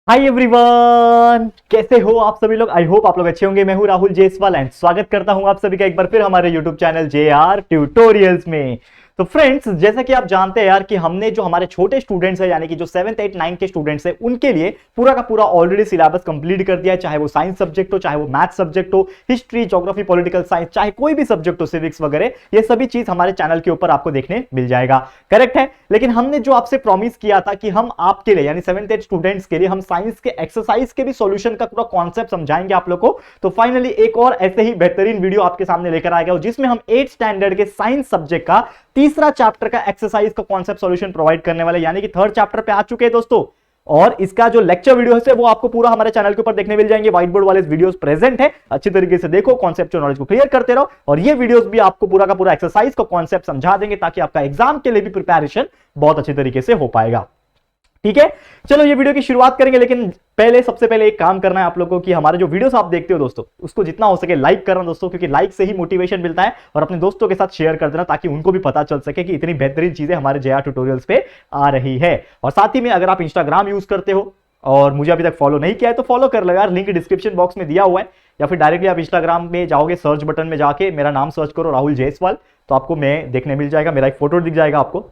Hi everyone, कैसे हो आप सभी लोग। आई होप आप लोग अच्छे होंगे। मैं हूं राहुल जेसवाल एंड स्वागत करता हूं आप सभी का एक बार फिर हमारे यूट्यूब चैनल JR ट्यूटोरियल्स में। तो फ्रेंड्स, जैसा कि आप जानते हैं यार कि हमने जो हमारे छोटे स्टूडेंट्स हैं यानी कि जो 7th 8th 9th के स्टूडेंट्स हैं उनके लिए पूरा का पूरा ऑलरेडी सिलेबस कंप्लीट कर दिया है। चाहे वो साइंस सब्जेक्ट हो, चाहे वो मैथ सब्जेक्ट हो, हिस्ट्री, ज्योग्राफी, पॉलिटिकल साइंस, चाहे कोई भी सब्जेक्ट हो, सिविक्स वगैरह, ये सभी चीज हमारे चैनल के ऊपर आपको देखने मिल जाएगा। करेक्ट है। लेकिन हमने जो आपसे प्रॉमिस किया था कि हम आपके लिए यानी 7th 8th स्टूडेंट्स के लिए हम साइंस के एक्सरसाइज के भी सॉल्यूशन का पूरा कॉन्सेप्ट समझाएंगे आप लोग को। तो फाइनली एक और ऐसे ही बेहतरीन वीडियो आपके सामने लेकर आ गया हूं जिसमें हम 8th स्टैंडर्ड के साइंस सब्जेक्ट का तीसरा चैप्टर का एक्सरसाइज का कॉन्सेप्ट सॉल्यूशन प्रोवाइड करने वाले, यानी कि 3rd चैप्टर पे आ चुके हैं दोस्तों। और इसका जो लेक्चर वीडियो है वो आपको पूरा हमारे चैनल के ऊपर देखने मिल जाएंगे। व्हाइट बोर्ड वाले वीडियोस प्रेजेंट है, अच्छी तरीके से देखो, कॉन्सेप्चुअल नॉलेज को क्लियर करते रहो। और ये वीडियोस भी आपको पूरा का पूरा एक्सरसाइज का कॉन्सेप्ट समझा देंगे ताकि आपका एग्जाम के लिए भी प्रिपरेशन बहुत अच्छी तरीके से हो पाएगा। ठीक है, चलो ये वीडियो की शुरुआत करेंगे। लेकिन सबसे पहले एक काम करना है आप लोगों को कि हमारे जो वीडियोस आप देखते हो दोस्तों, उसको जितना हो सके लाइक करना दोस्तों, क्योंकि लाइक से ही मोटिवेशन मिलता है। और अपने दोस्तों के साथ शेयर कर देना ताकि उनको भी पता चल सके कि इतनी बेहतरीन चीजें हमारे JR ट्यूटोरियल्स पे आ रही है। और साथ ही में अगर आप इंस्टाग्राम यूज करते हो और मुझे अभी तक फॉलो नहीं किया है तो फॉलो कर लो यार, लिंक डिस्क्रिप्शन बॉक्स में दिया हुआ है। या फिर डायरेक्टली आप इंस्टाग्राम में जाओगे, सर्च बटन में जाके मेरा नाम सर्च करो राहुल जेसवाल, तो आपको मैं देखने मिल जाएगा, मेरा एक फोटो दिख जाएगा, आपको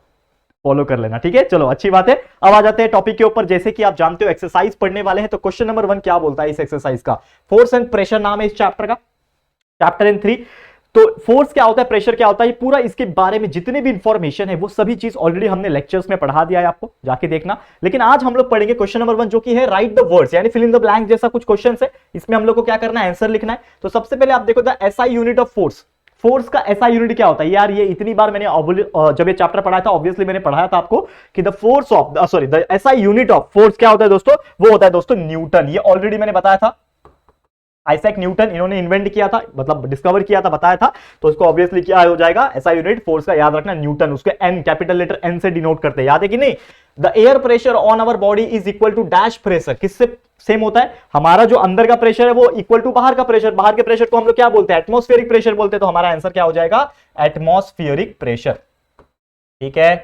फॉलो कर लेना। ठीक है, चलो अच्छी बात है। अब आ जाते हैं टॉपिक के ऊपर। जैसे कि आप जानते हो एक्सरसाइज पढ़ने वाले हैं, तो क्वेश्चन नंबर 1 क्या बोलता है इस एक्सरसाइज का? फोर्स एंड प्रेशर नाम है इस चैप्टर का, चैप्टर इन 3। तो फोर्स क्या होता है, प्रेशर क्या होता है, ये पूरा इसके बारे में जितने भी इंफॉर्मेशन है वो सभी चीज ऑलरेडी हमने लेक्चर्स में पढ़ा दिया है, आपको जाके देखना। लेकिन आज हम लोग पढ़ेंगे क्वेश्चन नंबर 1 जो कि है राइट द वर्ड्स, यानी फिल इन द ब्लैंक जैसा कुछ क्वेश्चन है। इसमें हम लोग को क्या करना है, आंसर लिखना है। तो सबसे पहले आप देखो the SI unit of force. Force का SI यूनिट क्या होता है यार? ये इतनी बार मैंने जब ये चैप्टर पढ़ाया था ऑब्वियसली मैंने पढ़ाया था आपको कि the force of the SI unit of force क्या होता है दोस्तों? वो होता है दोस्तों न्यूटन। ये ऑलरेडी मैंने बताया था, आइजैक न्यूटन इन्होंने इन्वेंट किया था, मतलब डिस्कवर किया था, बताया था। तो इसको ऑब्वियसली क्या हो जाएगा, SI यूनिट फोर्स का याद रखना न्यूटन। उसके N कैपिटल लेटर N से डिनोट करते हैं, याद है कि नहीं? The air pressure on our body is equal to dash pressure. किससे सेम होता है? हमारा जो अंदर का प्रेशर है वो इक्वल टू बाहर का प्रेशर। बाहर के प्रेशर को हम लोग क्या बोलते हैं? एटमॉस्फेरिक प्रेशर बोलते हैं। तो हमारा आंसर क्या हो जाएगा? Atmospheric pressure. ठीक है,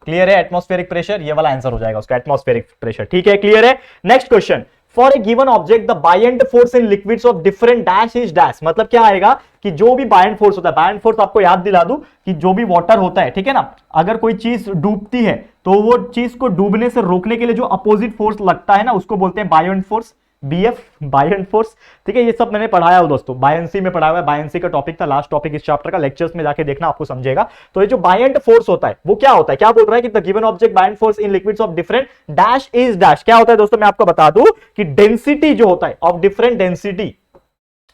क्लियर है? एटमॉस्फेरिक प्रेशर, ये वाला आंसर हो जाएगा उसका, एटमॉस्फेरिक प्रेशर। ठीक है, क्लियर है? Next question, for a given object the buoyant force in liquids of different dash is dash. मतलब क्या आएगा कि जो भी बायंट फोर्स होता है, बायंट फोर्स आपको याद दिला दूं कि जो भी वाटर होता है, ठीक है ना, अगर कोई चीज डूबती है तो वो चीज को डूबने से रोकने के लिए जो अपोजिट फोर्स लगता है ना, उसको बोलते हैं buoyant force, BF, buoyant force. ठीक है, ये सब मैंने पढ़ाया हो दोस्तों, बायंसी में पढ़ाया हुआ है। बायंसी का टॉपिक था, लास्ट टॉपिक इस चैप्टर का, लेक्चर्स में जाके देखना, आपको समझेगा। तो ये जो बायंट फोर्स होता है वो क्या होता है? क्या बोल रहा है कि the given object buoyant force in liquids of different dash is dash. क्या होता है दोस्तों? मैं आपको बता दूं कि डेंसिटी जो होता है ऑफ डिफरेंट डेंसिटी,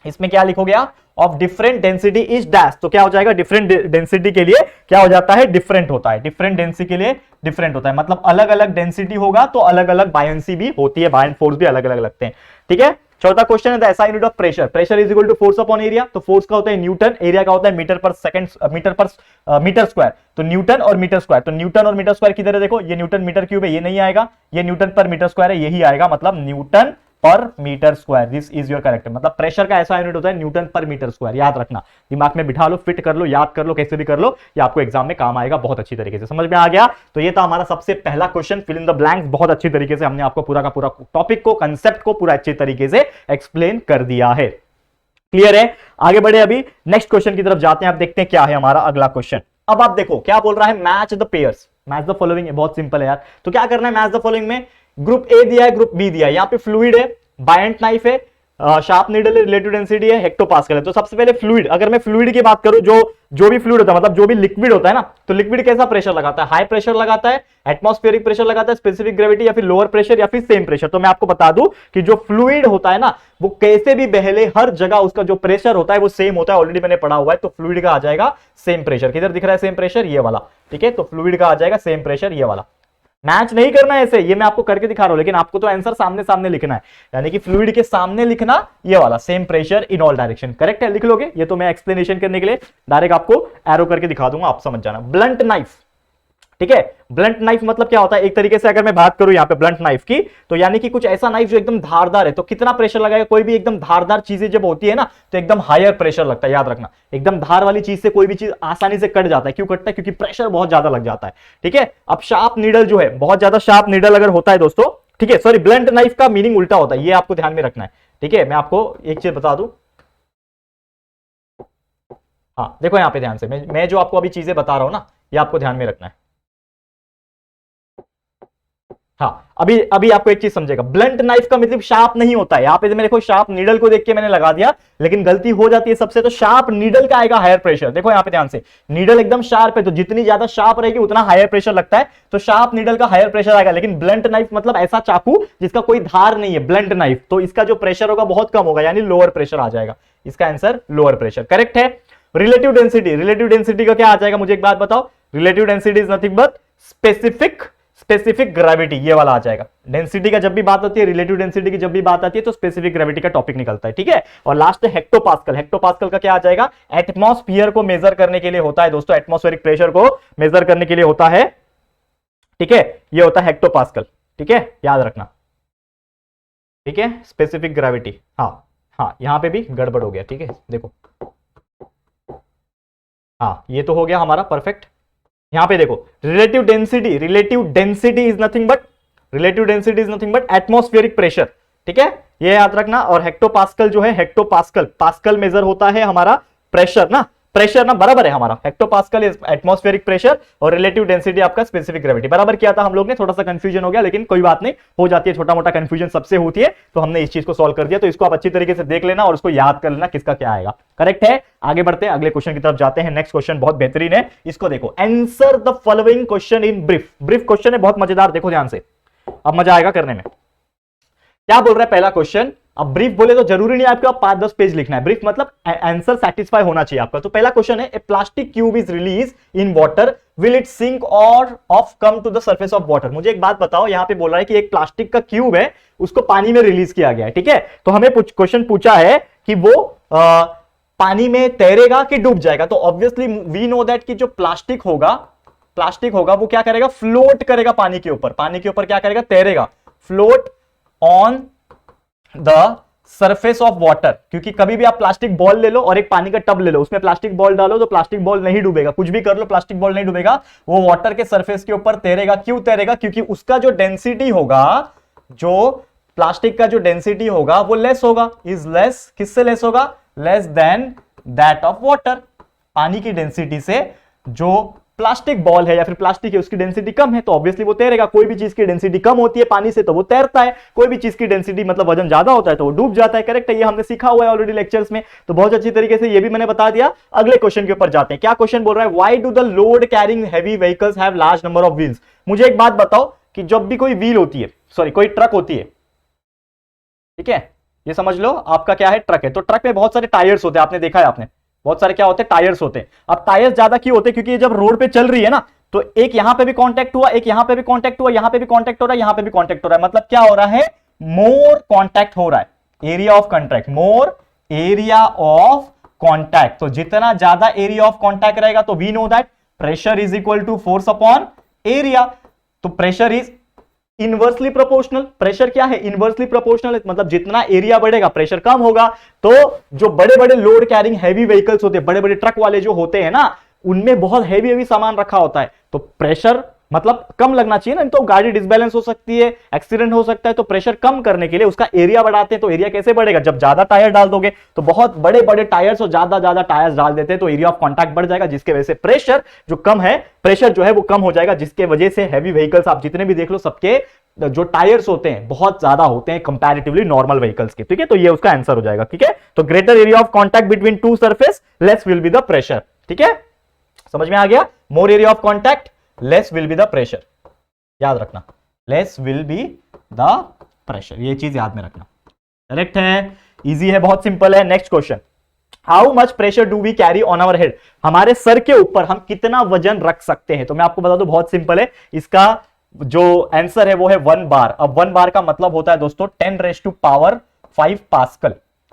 इसमें क्या लिखोगे आप? Of different density is dash. तो क्या हो जाएगा? डिफरेंट डेंसिटी के लिए क्या हो जाता है? डिफरेंट होता है। डिफरेंट डेंसिटी के लिए डिफरेंट होता है, मतलब अलग अलग डेंसिटी होगा तो अलग अलग बायंसी भी होती है, बायंट फोर्स भी अलग अलग लगते हैं। ठीक है, चौथा क्वेश्चन है the SI unit of pressure. Pressure is equal to force upon area. तो फोर्स का होता है न्यूटन, एरिया का होता है मीटर पर सेकंड, मीटर स्क्वायर। तो न्यूटन और मीटर स्क्वायर, तो न्यूटन और मीटर स्क्वायर किधर है? देखो, ये न्यूटन मीटर क्यूब है, ये नहीं आएगा। ये न्यूटन पर मीटर स्क्वायर है, यही आएगा, मतलब न्यूटन पर metre square. This is your correct. मतलब प्रेशर का ऐसा यूनिट होता है न्यूटन पर मीटर स्क्वायर। याद रखना, दिमाग में बिठा लो, फिट कर लो, याद कर लो, कैसे भी कर लो, ये आपको एग्जाम में काम आएगा बहुत अच्छी तरीके से। समझ में आ गया? तो ये था हमारा सबसे पहला question, fill in the blanks. बहुत अच्छी तरीके से हमने आपको पूरा का पूरा टॉपिक को, कंसेप्ट को पूरा अच्छी तरीके से एक्सप्लेन कर दिया है। क्लियर है? आगे बढ़े, अभी नेक्स्ट क्वेश्चन की तरफ जाते हैं। आप देखते हैं क्या है हमारा अगला क्वेश्चन। अब आप देखो क्या बोल रहा है, match the pairs, match the following है। बहुत सिंपल है यार। तो क्या करना है मैच द फॉलोइंग में? ग्रुप ए दिया है, ग्रुप बी दिया है, यहाँ पे फ्लूइड है, बायंट नाइफ है, शार्प नीडल है, रिलेटिव डेंसिटी है, हेक्टोपास्कल है। तो सबसे पहले फ्लूइड, अगर मैं फ्लूइड की बात करूं, जो भी फ्लूइड होता है, मतलब जो भी लिक्विड होता है ना, तो लिक्विड कैसा प्रेशर लगाता है? हाई प्रेशर लगाता है, एटमॉस्फेरिक प्रेशर लगाता है, स्पेसिफिक ग्रेविटी, या फिर लोअर प्रेशर, या फिर सेम प्रेशर। तो मैं आपको बता दूं कि जो फ्लूइड होता है ना, वो कैसे भी बहले, हर जगह उसका जो प्रेशर होता है वो सेम होता है, ऑलरेडी मैंने पढ़ा हुआ है। तो फ्लूइड का आ जाएगा सेम प्रेशर। किधर दिख रहा है सेम प्रेशर? ये वाला। ठीक है, तो फ्लूइड का आ जाएगा सेम प्रेशर, ये वाला। मैच नहीं करना है ऐसे, ये मैं आपको करके दिखा रहा हूं, लेकिन आपको तो आंसर सामने सामने लिखना है, यानी कि फ्लूइड के सामने लिखना, ये वाला same pressure in all direction. Correct है? लिख लोगे? ये तो मैं एक्सप्लेनेशन करने के लिए डायरेक्ट आपको एरो करके दिखा दूंगा, आप समझ जाना। ब्लंट नाइफ, ठीक है, ब्लंट नाइफ मतलब क्या होता है? एक तरीके से अगर मैं बात करूं यहां पे ब्लंट नाइफ की, तो यानी कि कुछ ऐसा नाइफ जो एकदम धारदार है, तो कितना प्रेशर लगाएगा? कोई भी एकदम धारदार चीजें जब होती है ना, तो एकदम हायर प्रेशर लगता है। याद रखना, एकदम धार वाली चीज से कोई भी चीज आसानी से कट जाता है। क्यों कटता है? क्योंकि प्रेशर बहुत ज्यादा लग जाता है। ठीक है, अब शार्प नीडल जो है, बहुत ज्यादा शार्प नीडल अगर होता है दोस्तों, ठीक है, सॉरी, ब्लंट नाइफ का मीनिंग उल्टा होता है, ये आपको ध्यान में रखना है। ठीक है, मैं आपको एक चीज बता दूं, हाँ देखो यहां पे ध्यान से, मैं जो आपको अभी चीजें बता रहा हूं ना, ये आपको ध्यान में रखना है। हाँ, अभी अभी आपको एक चीज समझेगा, ब्लंट नाइफ का मतलब शार्प नहीं होता है। यहां पे मेरे को शार्प नीडल को देख के मैंने लगा दिया, लेकिन गलती हो जाती है सबसे, तो शार्प नीडल का आएगा हायर प्रेशर। देखो यहां पे ध्यान से, नीडल एकदम शार्प है, तो जितनी ज्यादा शार्प रहेगी उतना हायर प्रेशर लगता है, तो शार्प नीडल का हायर प्रेशर आएगा। लेकिन ब्लंट नाइफ मतलब ऐसा चाकू जिसका कोई धार नहीं है, ब्लंट नाइफ, तो इसका जो प्रेशर होगा बहुत कम होगा, यानी लोअर प्रेशर आ जाएगा। इसका आंसर लोअर प्रेशर करेक्ट है। रिलेटिव डेंसिटी, रिलेटिव डेंसिटी का क्या आ जाएगा, मुझे एक बात बताओ। Relative density is nothing but specific gravity, ये वाला आ जाएगा। डेंसिटी का जब भी बात होती है, रिलेटिव डेंसिटी की जब भी बात आती है, तो स्पेसिफिक ग्रेविटी का टॉपिक निकलता है। ठीक है, और लास्ट हेक्टोपास्कल। हेक्टोपास्कल का क्या आ जाएगा, एटमॉस्फियर को मेजर करने के लिए होता है दोस्तों, एटमॉस्फेरिक प्रेशर को मेजर करने के लिए होता है। ठीक है, ये होता है हेक्टोपास्कल। ठीक है, याद रखना। ठीक है, स्पेसिफिक ग्रेविटी, हाँ यहां पे भी गड़बड़ हो गया। ठीक है, देखो, हाँ ये तो हो गया हमारा परफेक्ट। यहां पे देखो, relative density is nothing but atmospheric pressure. ठीक है, ये याद रखना। और हेक्टोपास्कल जो है, पास्कल मेजर होता है हमारा प्रेशर ना, बराबर है हमारा। हेक्टोपास्कल इज एटमॉस्फेरिक प्रेशर और रिलेटिव डेंसिटी आपका स्पेसिफिक ग्रेविटी। बराबर किया था हम लोग ने, थोड़ा सा कंफ्यूजन हो गया, लेकिन कोई बात नहीं, हो जाती है, छोटा मोटा कंफ्यूजन सबसे होती है, तो हमने इस चीज को सॉल्व कर दिया। तो इसको आप अच्छी तरीके से देख लेना और उसको याद कर लेना किसका क्या आएगा। करेक्ट है, आगे बढ़ते हैं, अगले क्वेश्चन की तरफ जाते हैं। नेक्स्ट क्वेश्चन बहुत बेहतरीन है, इसको देखो। Answer the following question in brief. Brief question है, बहुत मजेदार, देखो ध्यान से, अब मजा आएगा करने में। क्या बोल रहा है पहला क्वेश्चन, अब ब्रीफ बोले तो जरूरी नहीं आपको 5-10 पेज लिखना है, ब्रीफ मतलब आंसर सेटिस्फाई होना चाहिए आपका। तो पहला क्वेश्चन है, a plastic cube is release in water, will it sink or of come to the surface of water. मुझे एक बात बताओ, यहां पे बोल रहा है कि एक प्लास्टिक का क्यूब है, उसको पानी में रिलीज किया गया है। ठीक है, तो हमें क्वेश्चन पूछा है कि वो पानी में तैरेगा कि डूब जाएगा। तो ऑब्वियसली वी नो दैट कि जो प्लास्टिक होगा वो क्या करेगा, फ्लोट करेगा पानी के ऊपर क्या करेगा, तैरेगा, float on the surface of water. क्योंकि कभी भी आप प्लास्टिक बॉल ले लो और एक पानी का टब ले लो, उसमें प्लास्टिक बॉल डालो तो प्लास्टिक बॉल नहीं डूबेगा, कुछ भी कर लो प्लास्टिक बॉल नहीं डूबेगा, वो वाटर के सरफेस के ऊपर तैरेगा। क्यों तैरेगा, क्योंकि उसका जो डेंसिटी होगा, जो प्लास्टिक का जो डेंसिटी होगा वो लेस होगा, इज लेस, किससे लेस होगा, less than that of water. पानी की डेंसिटी से जो प्लास्टिक बॉल है या फिर प्लास्टिक है उसकी डेंसिटी कम है, तो ऑब्वियसली वो तैरेगा। कोई भी चीज की डेंसिटी कम होती है पानी से तो वो तैरता है, कोई भी चीज की डेंसिटी मतलब वजन ज्यादा होता है तो वो डूब जाता है। करेक्ट है, ये हमने सीखा हुआ है ऑलरेडी लेक्चर्स में, तो बहुत अच्छी तरीके से ये भी मैंने बता दिया। अगले क्वेश्चन के ऊपर जाते हैं। क्या क्वेश्चन बोल रहा है, why do the load carrying heavy vehicles have large number of wheels. मुझे एक बात बताओ कि जब भी कोई व्हील होती है, सॉरी कोई ट्रक होती है, ठीक है, ये समझ लो आपका क्या है, ट्रक है, तो ट्रक में बहुत सारे टायर्स होते हैं, आपने देखा है, आपने बहुत सारे क्या होते हैं, टायर्स होते हैं। अब टायर्स ज्यादा क्यों होते हैं, क्योंकि जब रोड पे चल रही है ना, तो एक यहां पे भी कांटेक्ट हुआ, एक यहां पे भी कांटेक्ट हुआ, यहां पे भी कांटेक्ट हो रहा है, यहां पे भी कांटेक्ट हो रहा है, मतलब क्या हो रहा है, मोर कांटेक्ट हो रहा है, area of contact, more area of contact. तो जितना ज्यादा एरिया ऑफ कांटेक्ट रहेगा तो we know that pressure is equal to force upon area. तो pressure is inversely proportional. Pressure क्या है, इनवर्सली प्रोपोर्शनल, मतलब जितना एरिया बढ़ेगा प्रेशर कम होगा। तो जो बड़े बड़े लोड कैरिंग हैवी व्हीकल्स होते हैं, बड़े बड़े ट्रक वाले जो होते हैं ना, उनमें बहुत हैवी सामान रखा होता है, तो प्रेशर मतलब कम लगना चाहिए ना, तो गाड़ी डिसबैलेंस हो सकती है, एक्सीडेंट हो सकता है। तो प्रेशर कम करने के लिए उसका एरिया बढ़ाते हैं। तो एरिया कैसे बढ़ेगा, जब ज्यादा टायर डाल दोगे, तो बहुत बड़े बड़े टायर्स और ज्यादा टायर्स डाल देते हैं तो एरिया ऑफ कांटेक्ट बढ़ जाएगा, जिसके वजह से प्रेशर जो कम है, प्रेशर जो है वो कम हो जाएगा, जिसके वजह से हैवी व्हीकल्स आप जितने भी देख लो, सबके जो टायर्स होते हैं बहुत ज्यादा होते हैं कंपैरेटिवली नॉर्मल व्हीकल्स के। ठीक है, तो ये उसका आंसर हो जाएगा। ठीक है, तो greater area of contact between two surface, less will be the pressure. ठीक है, समझ में आ गया, मोर area of contact, less will be the pressure, याद रखना, less will be the pressure, ये चीज याद में रखना। करेक्ट है, इजी है, बहुत सिंपल है। Next question, how much pressure do we carry on our head. हमारे सर के ऊपर हम कितना वजन रख सकते हैं। तो मैं आपको बता दूं, बहुत सिंपल है, इसका जो आंसर है वो है 1 बार। अब 1 बार का मतलब होता है दोस्तों 10⁵ पास्कल।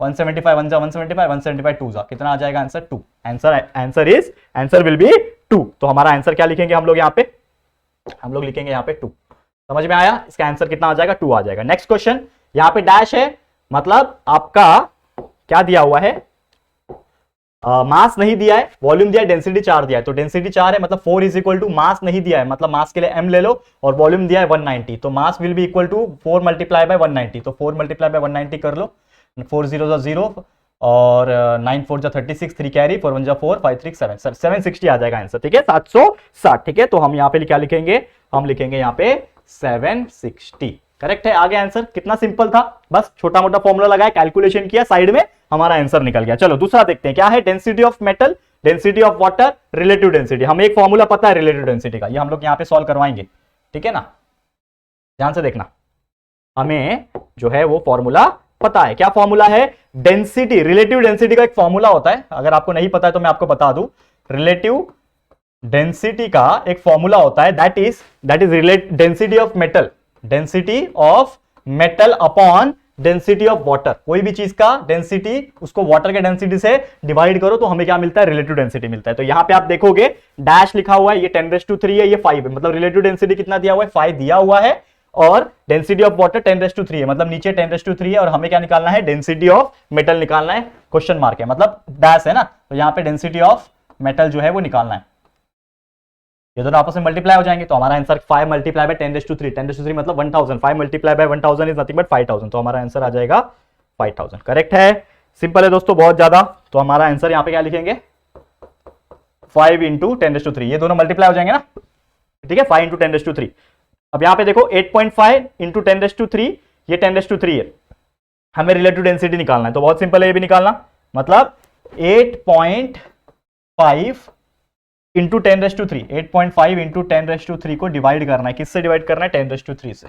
175 1 जा 175, 175 2 जा, कितना आ जाएगा आंसर? 2। Answer will be 2। तो हमारा आंसर क्या लिखेंगे हम लोग यहाँ पे? हम लोग लिखेंगे यहाँ पे 2। समझ में आया? इसका आंसर कितना आ जाएगा? 2 आ जाएगा। नेक्स्ट क्वेश्चन, यहाँ पे डैश है, मतलब आपका क्या दिया हुआ है? मास नहीं दिया है, वॉल्यूम दिया है, डेंसिटी 4 दिया है। तो डेंसिटी 4 है मतलब 4 इज इक्वल टू, मास नहीं दिया है मतलब मास के लिए m ले लो, और वॉल्यूम दिया है 190, तो mass will be equal to 4 multiply by 190। तो 4 मल्टीप्लाई बाय 190 कर लो, 4 0 0 और 9 4 36, 3 कैरी, 4 1 4, 5 3 7, 760 आ जाएगा आंसर। ठीक है, 760। ठीक है, तो हम यहाँ पे क्या लिखेंगे? हम लिखेंगे यहाँ पे 760। करेक्ट है। आगे आंसर कितना सिंपल था, बस छोटा मोटा फॉर्मूला लगाया, कैलकुलेशन किया, साइड में हमारा आंसर निकल गया। चलो दूसरा देखते हैं क्या है। Density of metal, density of water, relative density. हमें एक फॉर्मूला पता है रिलेटिव डेंसिटी का, ये हम लोग यहाँ पे सॉल्व करवाएंगे। ठीक है ना, ध्यान से देखना, हमें जो है वो फॉर्मूला पता है। क्या फॉर्मूला है? डेंसिटी, रिलेटिव डेंसिटी का एक फॉर्मूला होता है, अगर आपको नहीं पता है तो मैं आपको बता दूं। रिलेटिव डेंसिटी का एक फॉर्मूला होता है, that is density of metal, density of metal upon density of water. कोई भी चीज का डेंसिटी उसको वाटर के डेंसिटी से डिवाइड करो तो हमें क्या मिलता है? रिलेटिव डेंसिटी मिलता है। तो यहां पे आप देखोगे डैश लिखा हुआ है, ये 10⁻³ है, ये 5 है, मतलब रिलेटिव डेंसिटी कितना दिया हुआ है? 5 दिया हुआ है, और डेंसिटी ऑफ वाटर 10⁻³ है, मतलब नीचे 10⁻³ है, और हमें क्या निकालना है? डेंसिटी ऑफ मेटल निकालना है। क्वेश्चन मार्क है मतलब डैश है ना, तो यहाँ पे डेंसिटी ऑफ मेटल जो है वो निकालना है। ये दोनों आपस में मल्टीप्लाई हो जाएंगे, तो हमारा आंसर 5 मल्टीप्लाई बाय 10⁻³ 10⁻³ मतलब 1000, 5 multiply by 1000 is nothing but 5000, तो हमारा आंसर आ जाएगा 5000। करेक्ट है, सिंपल है दोस्तों, बहुत ज्यादा। तो हमारा आंसर यहाँ पे क्या लिखेंगे? 5 × 10⁻³, ये दोनों मल्टीप्लाई हो जाएंगे ना। ठीक है, 5 × 10⁻³। अब यहाँ पे देखो 8.5 × 10⁻³, ये 10⁻³ है, हमें रिलेटिव डेंसिटी निकालना है, तो बहुत सिंपल है ये भी निकालना, मतलब 8.5 इंटू 10⁻³, 8.5 इंटू 10⁻³ को डिवाइड करना है, किससे डिवाइड करना है? 10⁻³ से।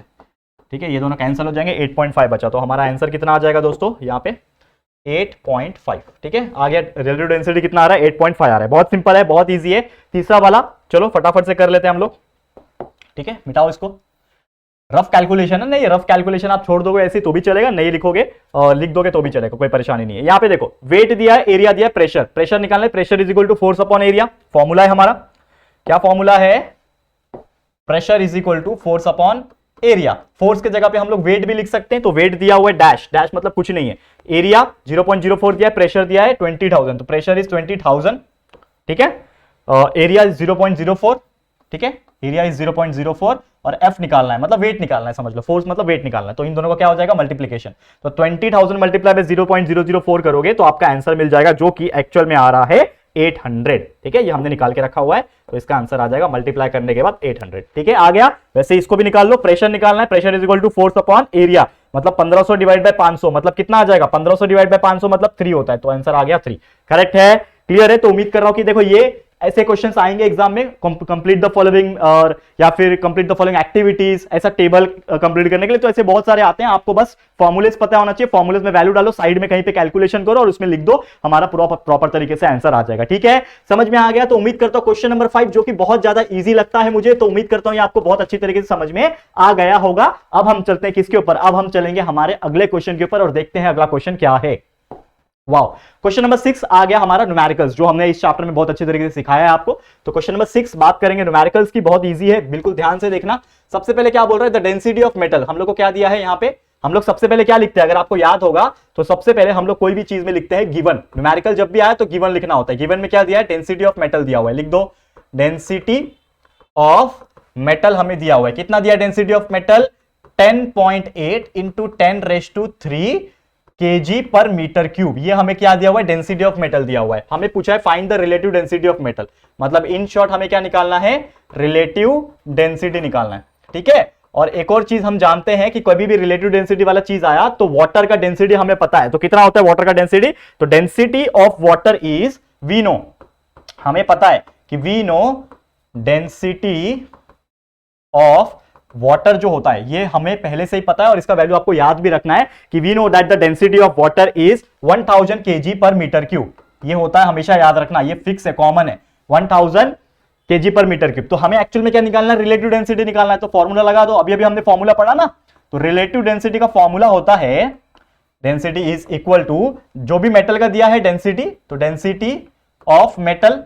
ठीक है, ये दोनों कैंसिल हो जाएंगे, 8.5 बचा, तो हमारा आंसर कितना आ जाएगा दोस्तों? यहाँ पे 8.5। ठीक है, आ गया। रिलेटिव डेंसिटी कितना आ रहा है? 8.5 आ रहा है। बहुत सिंपल है, बहुत ईजी है। तीसरा वाला चलो फटाफट से कर लेते हैं हम लोग। ठीक है, मिटाओ इसको, रफ कैलकुलेशन है ना, ये रफ कैलकुलेशन आप छोड़ दोगे ऐसे तो भी चलेगा, नहीं लिखोगे और लिख दोगे तो भी चलेगा, कोई परेशानी नहीं है। यहाँ पे देखो वेट दिया है, एरिया दिया है, प्रेशर, प्रेशर निकालना है, pressure is equal to force upon area. Formula है हमारा, क्या फॉर्मूला है? Pressure is equal to force upon area. Force के जगह पे हम लोग वेट भी लिख सकते हैं, तो वेट दिया हुआ है डैश, डैश मतलब कुछ नहीं है, एरिया 0.04 दिया है, प्रेशर दिया है 20,000, तो प्रेशर इज 20,000। ठीक है, एरिया इज 0.04। ठीक है, एरिया इज 0.04 और एफ निकालना है, मतलब वेट निकालना है, समझ लो, फोर्स मतलब वेट निकालना है, तो इन दोनों का क्या हो जाएगा? मल्टीप्लीकेशन। तो 20,000 मल्टीप्लाई बाय 0.004 करोगे तो आपका आंसर मिल जाएगा, जो कि एक्चुअल में आ रहा है 800। ठीक है, ये हमने निकाल के रखा हुआ है, तो इसका आंसर आ जाएगा मल्टीप्लाई करने के बाद 800। ठीक है, आ गया। वैसे इसको भी निकाल लो, प्रेशर निकालना है, pressure is equal to force upon area, मतलब 1500 डिवाइड बाय 500 मतलब कितना आ जाएगा? 1500 डिवाइड बाय 500 मतलब 3 होता है, तो आंसर आ गया 3। करेक्ट है, क्लियर है। तो उम्मीद कर रहा हूं कि देखो ये ऐसे क्वेश्चंस आएंगे एग्जाम में, कंप्लीट द फॉलोइंग और या फिर कंप्लीट द फॉलोइंग एक्टिविटीज, ऐसा टेबल कंप्लीट करने के लिए, तो ऐसे बहुत सारे आते हैं। आपको बस फॉर्मूलेस पता होना चाहिए, फॉर्मूलेस में वैल्यू डालो, साइड में कहीं पे कैलकुलेशन करो और उसमें लिख दो, हमारा प्रॉपर तरीके से आंसर आ जाएगा। ठीक है, समझ में आ गया। तो उम्मीद करता हूं क्वेश्चन नंबर 5 जो कि बहुत ज्यादा ईजी लगता है मुझे, तो उम्मीद करता हूं ये आपको बहुत अच्छी तरीके से समझ में आ गया होगा। अब हम चलते हैं किसके ऊपर? अब हम चलेंगे हमारे अगले क्वेश्चन के ऊपर और देखते हैं अगला क्वेश्चन क्या है। वाओ, क्वेश्चन नंबर 6 आ गया हमारा, न्यूमेरिकल्स, जो हमने इस चैप्टर में बहुत अच्छी तरीके से सिखाया है आपको। तो क्वेश्चन नंबर 6 बात करेंगे न्यूमेरिकल्स की, बहुत इजी है, बिल्कुल ध्यान से देखना। सबसे पहले क्या बोल रहा है? The density of metal. हम लोग को क्या दिया है यहाँ पे? हम लोग सबसे पहले क्या लिखते हैं, अगर आपको याद होगा तो सबसे पहले हम लोग कोई भी चीज में लिखते हैं गिवन। न्यूमेरिकल जब भी आया तो गिवन लिखना होता है। गिवन में क्या दिया है? डेंसिटी ऑफ मेटल दिया हुआ है, लिख दो डेंसिटी ऑफ मेटल हमें दिया हुआ है। कितना दिया density of metal? 10.8 into 10⁻³ kg पर मीटर क्यूब। ये हमें क्या दिया हुआ है? डेंसिटी ऑफ मेटल दिया हुआ है। हमें पूछा है find the relative density of metal, मतलब इन शॉर्ट हमें क्या निकालना है? रिलेटिव डेंसिटी निकालना है। ठीक है, और एक और चीज हम जानते हैं कि कभी भी रिलेटिव डेंसिटी वाला चीज आया तो वाटर का डेंसिटी हमें पता है, तो कितना होता है वाटर का डेंसिटी? तो density of water is, we know, हमें पता है कि we know density of water जो होता है ये हमें पहले से ही पता है, और इसका वैल्यू आपको याद भी रखना है कि we know that the density of water is 1000 kg पर मीटर क्यूब। ये होता है, हमेशा याद रखना, ये फिक्स है, कॉमन है, 1000 kg पर मीटर क्यूब। तो हमें एक्चुअल में क्या निकालना है? रिलेटिव डेंसिटी निकालना है। तो फॉर्मूला लगा दो, अभी अभी हमने फॉर्मूला पढ़ा ना, तो रिलेटिव डेंसिटी का फॉर्मूला होता है डेंसिटी इज इक्वल टू जो भी मेटल का दिया है डेंसिटी, तो डेंसिटी ऑफ मेटल,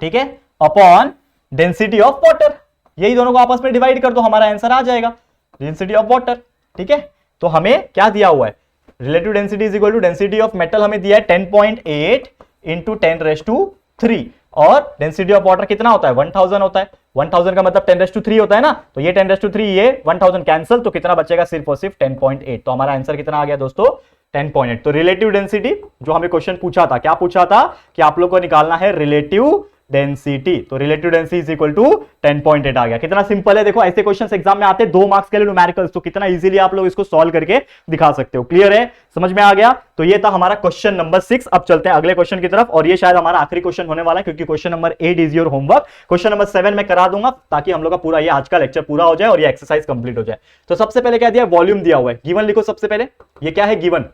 ठीक है, अपॉन डेंसिटी ऑफ वाटर। यही दोनों को आपस में डिवाइड कर दो, हमारा आंसर आ जाएगा डेंसिटी ऑफ वाटर, ठीक है। तो हमें क्या दिया हुआ है, relative density is equal to density of metal हमें दिया है 10.8 इंटू 10⁻³ और डेंसिटी ऑफ वाटर कितना होता है 1000 होता है। 1000 का मतलब 10⁻³ होता है ना, तो ये 10⁻³ ये 1000 कैंसिल, तो कितना बचेगा सिर्फ और सिर्फ 10.8। तो हमारा आंसर कितना आ गया दोस्तों 10.8। तो रिलेटिव डेंसिटी जो हमें क्वेश्चन पूछा था, क्या पूछा था कि आप लोग को निकालना है रिलेटिव डेंसिटी, तो relative density is equal to 10.8 आ गया। कितना सिंपल है, देखो ऐसे क्वेश्चंस एग्जाम में आते हैं 2 मार्क्स के लिए न्यूमेरिकल्स, तो कितना इजीली आप लोग इसको सॉल्व करके दिखा सकते हो। क्लियर है, समझ में आ गया। तो ये था हमारा क्वेश्चन नंबर 6। अब चलते हैं अगले क्वेश्चन की तरफ, और ये शायद हमारा आखिरी क्वेश्चन होने वाला है क्योंकि question number 8 is your homework. Question number 7 मैं करा दूंगा ताकि हम लोग का पूरा ये आज का लेक्चर पूरा हो जाए और ये एक्सरसाइज कंप्लीट हो जाए। तो सबसे पहले क्या दिया, वॉल्यूम दिया हुआ है, गिवन लिखो सबसे पहले। ये क्या है गिवन,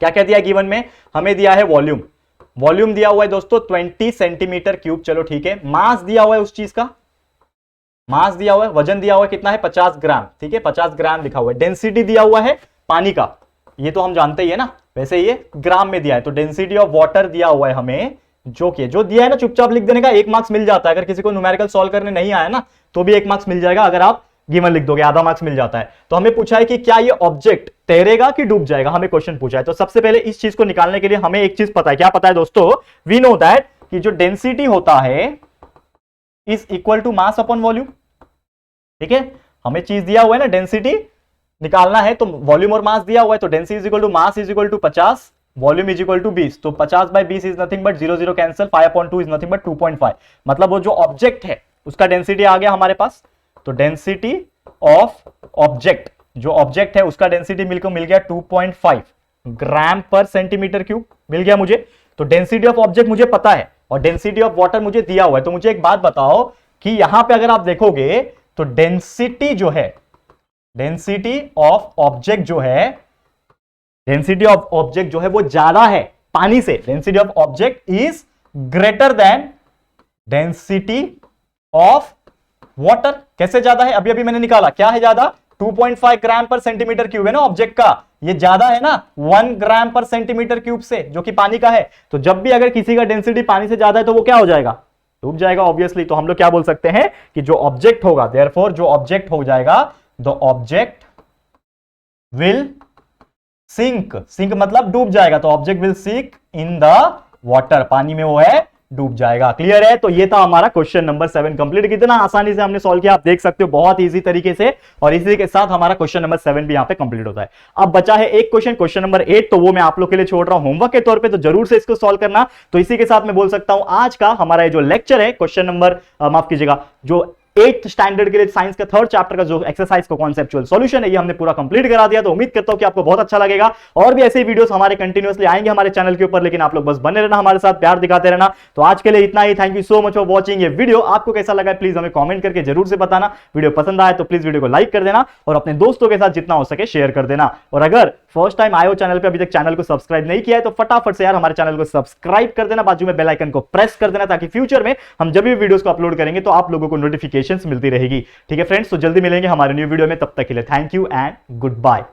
क्या क्या दिया गिवन में, हमें दिया है वॉल्यूम, वॉल्यूम दिया हुआ है दोस्तों 20 सेंटीमीटर क्यूब, चलो ठीक है। मास दिया हुआ है उस चीज का, मास दिया हुआ है, वजन दिया हुआ है कितना है 50 ग्राम, ठीक है 50 ग्राम लिखा हुआ है। डेंसिटी दिया हुआ है पानी का, ये तो हम जानते ही है ना, वैसे ये ग्राम में दिया है। तो डेंसिटी ऑफ वाटर दिया हुआ है हमें, जो दिया है ना, चुपचाप लिख देने का 1 मार्क्स मिल जाता है। अगर किसी को न्यूमेरिकल सॉल्व करने नहीं आया ना तो भी 1 मार्क्स मिल जाएगा, अगर आप गिवन लिख दोगे आधा मार्क्स मिल जाता है। तो हमें पूछा है कि क्या ये ऑब्जेक्ट तैरेगा कि डूब जाएगा, हमें क्वेश्चन पूछा है। तो सबसे पहले इस चीज को निकालने के लिए हमें एक चीज पता है, क्या पता है दोस्तों, वी नो दैट कि जो डेंसिटी होता है is equal to mass upon volume, ठीक है। हमें चीज दिया हुआ है ना, डेंसिटी निकालना है तो वॉल्यूम और मास दिया हुआ है, तो density is equal to mass is equal to 50, volume is equal to 20, तो 50/20 is nothing but 0 0 cancel, 5/2 is nothing but 2.5, मतलब वो जो ऑब्जेक्ट है उसका डेंसिटी आ गया हमारे पास। तो डेंसिटी ऑफ ऑब्जेक्ट, जो ऑब्जेक्ट है उसका डेंसिटी मिल गया 2.5 ग्राम पर सेंटीमीटर क्यूब मिल गया मुझे। तो डेंसिटी ऑफ ऑब्जेक्ट मुझे पता है और डेंसिटी ऑफ वाटर मुझे दिया हुआ है। तो मुझे एक बात बताओ कि यहां पे अगर आप देखोगे तो डेंसिटी जो है, डेंसिटी ऑफ ऑब्जेक्ट जो है, डेंसिटी ऑफ ऑब्जेक्ट जो है वो ज्यादा है पानी से, density of object is greater than density of water. कैसे ज्यादा है, अभी अभी मैंने निकाला, क्या है ज्यादा, 2.5 ग्राम पर सेंटीमीटर क्यूब है ना ऑब्जेक्ट का, ये ज्यादा है ना 1 ग्राम पर सेंटीमीटर क्यूब से, जो कि पानी का है। तो जब भी अगर किसी का डेंसिटी पानी से ज्यादा है तो वो क्या हो जाएगा, डूब जाएगा ऑब्वियसली। तो हम लोग क्या बोल सकते हैं कि जो ऑब्जेक्ट होगा, देयरफॉर जो ऑब्जेक्ट हो जाएगा, the object will sink, sink मतलब डूब जाएगा, तो object will sink in the water, पानी में वो है डूब जाएगा। क्लियर है। तो ये था हमारा क्वेश्चन नंबर 7 कंप्लीट। कितना आसानी से हमने सॉल्व किया आप देख सकते हो, बहुत इजी तरीके से, और इसी के साथ हमारा क्वेश्चन नंबर 7 भी यहां पे कंप्लीट होता है। अब बचा है एक क्वेश्चन, क्वेश्चन नंबर 8, तो वो मैं आप लोग के लिए छोड़ रहा हूं होमवर्क के तौर पे, तो जरूर से इसको सॉल्व करना। तो इसी के साथ मैं बोल सकता हूं आज का हमारा ये जो लेक्चर है, क्वेश्चन नंबर माफ कीजिएगा, जो 8th स्टैंडर्ड के लिए साइंस का 3rd चैप्टर का जो एक्सरसाइज का कॉन्सेप्चुअल सॉल्यूशन है, ये हमने पूरा कंप्लीट करा दिया। तो उम्मीद करता हूं कि आपको बहुत अच्छा लगेगा, और भी ऐसे वीडियोस हमारे कंटिन्यूअसली आएंगे हमारे चैनल के ऊपर, लेकिन आप लोग बस बने रहना, हमारे साथ प्यार दिखाते रहना। तो आज के लिए इतना ही। Thank you so much for watching. ये वीडियो आपको कैसा लगा प्लीज हमें कॉमेंट करके जरूर से बताना। वीडियो पसंद आए तो प्लीज वीडियो को लाइक कर देना और अपने दोस्तों के साथ जितना हो सके शेयर कर देना। और अगर फर्स्ट टाइम आए हो चैनल पे, अभी तक चैनल को सब्सक्राइब नहीं किया है, तो फटाफट से यार हमारे चैनल को सब्सक्राइब कर देना, बाजू में बेल आइकन को प्रेस कर देना, ताकि फ्यूचर में हम जब भी वीडियोस को अपलोड करेंगे तो आप लोगों को नोटिफिकेशंस मिलती रहेगी। ठीक है फ्रेंड्स, तो जल्दी मिलेंगे हमारे न्यू वीडियो में, तब तक के लिए thank you and good bye.